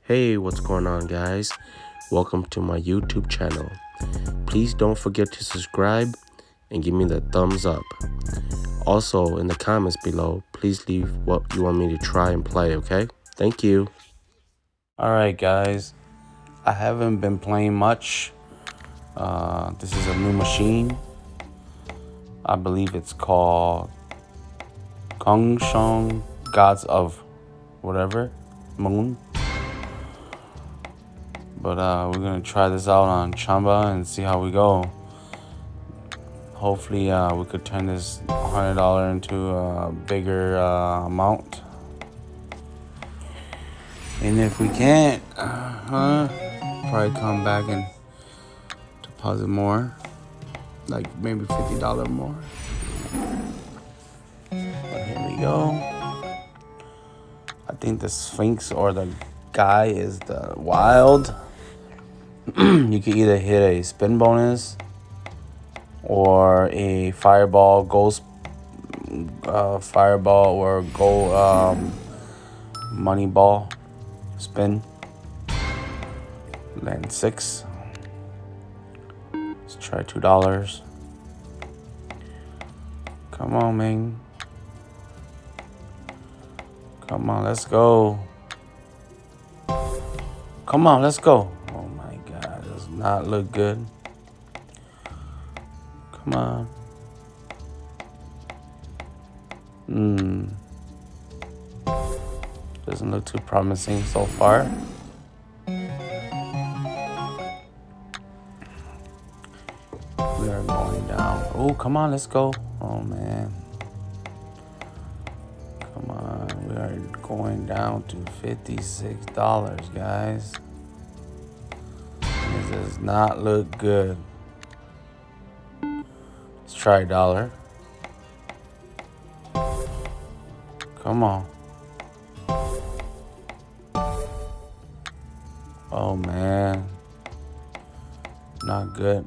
Hey, what's going on, guys? Welcome to my YouTube channel. Please don't forget to subscribe and give me the thumbs up. Also, in the comments below, please leave what you want me to try and play, okay? Thank you. Alright, guys. I haven't been playing much. This is a new machine. I believe it's called Gongshong Gods of whatever, Moon. But we're going to try this out on Chumba and see how we go. Hopefully we could turn this $100 into a bigger amount. And if we can't, probably come back and deposit more. Like maybe $50 more. But here we go. I think the Sphinx or the guy is the wild. You could either hit a spin bonus or a fireball, ghost fireball, or gold money ball spin. Land 6. Let's try $2. Come on, man. Come on, let's go. Come on, let's go. Oh my God, does not look good. Come on. Doesn't look too promising so far. We are going down. Oh, come on, let's go. Oh man. Come on, we are going down to $56, guys. This does not look good. Let's try $1. Come on. Oh man. Not good.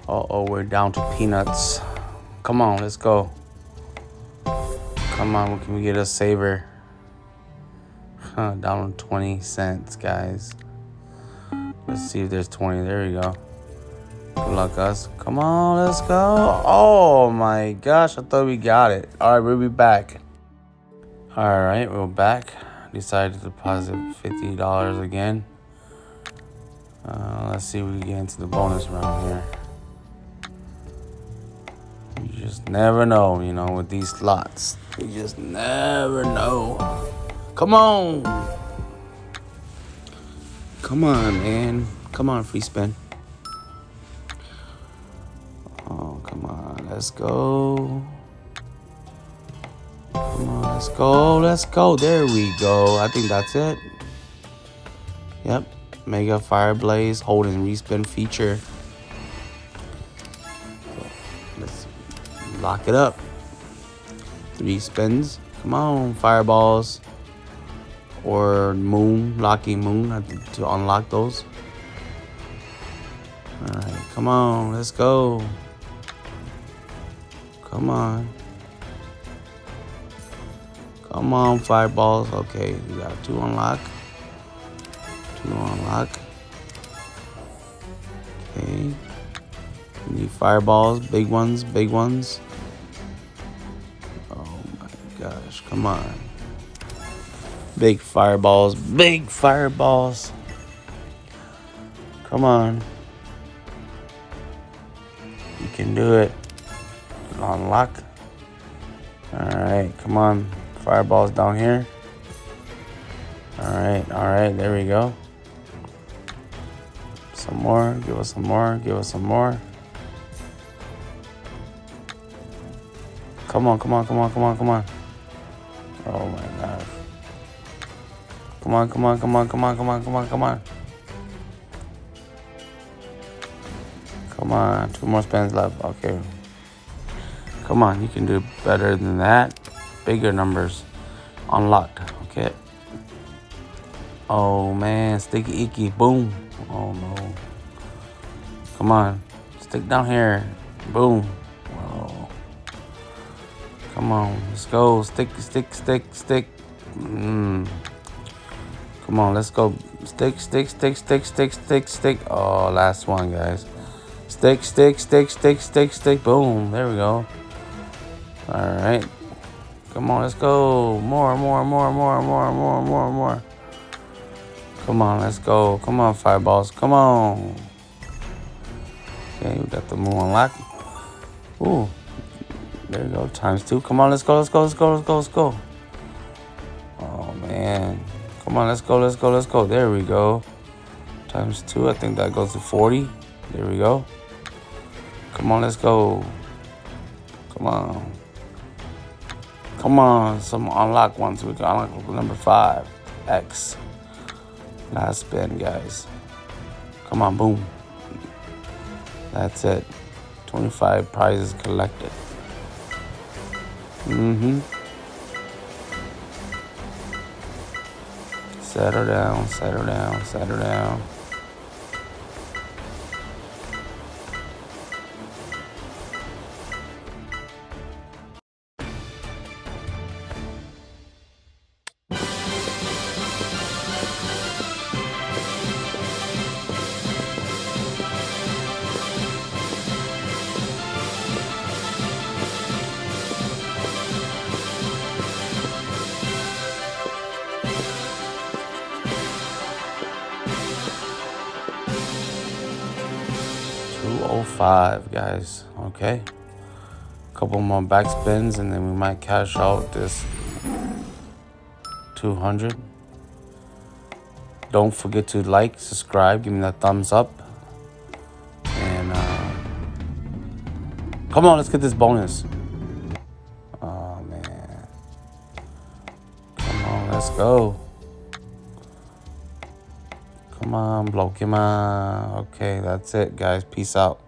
Uh-oh, we're down to peanuts. Come on, let's go. Come on, can we get a saver? Down to 20 cents, guys. Let's see if there's 20. There we go. Good luck, us. Come on, let's go. Oh, my gosh. I thought we got it. All right, we'll be back. All right, we're back. Decided to deposit $50 again. Let's see if we get into the bonus round here. You just never know, with these slots. You just never know. Come on. Come on, man. Come on, free spin. Oh, come on. Let's go. Come on, let's go. Let's go. There we go. I think that's it. Yep. Mega Fire Blaze holding respin feature. So let's lock it up. 3 spins. Come on, fireballs. Or moon, locking moon. I have to unlock those. Alright, come on, let's go. Come on. Come on, fireballs. Okay, we got 2 unlock. 2 unlock. Okay. We need fireballs, big ones, big ones. Oh my gosh, come on. Big fireballs, big fireballs. Come on. You can do it. Unlock. Alright, come on. Fireballs down here. Alright, there we go. Some more, give us some more, give us some more. Come on, come on, come on, come on, come on. Oh my gosh. Come on, come on, come on, come on, come on, come on, come on. Come on, 2 more spins left. Okay. Come on, you can do better than that. Bigger numbers. Unlocked. Okay. Oh man, sticky icky. Boom. Oh no. Come on. Stick down here. Boom. Oh. Come on. Let's go. Stick. Come on, let's go. Stick. Oh, last one, guys. Stick. Boom. There we go. All right. Come on, let's go. More. Come on, let's go. Come on, fireballs. Come on. Okay, we got the moon unlocked. Ooh. There you go. ×2. Come on, let's go. Oh, man. Come on, let's go. There we go. ×2. I think that goes to 40. There we go. Come on, let's go. Come on. Some unlock ones. We can unlock number 5. X. Last spin, guys. Come on, boom. That's it. 25 prizes collected. Settle down. 205, guys. Okay. Couple more back spins and then we might cash out this 200. Don't forget to like, subscribe, give me that thumbs up. And come on, let's get this bonus. Oh man. Come on, let's go. Come on, blow. Come on. Okay, that's it, guys. Peace out.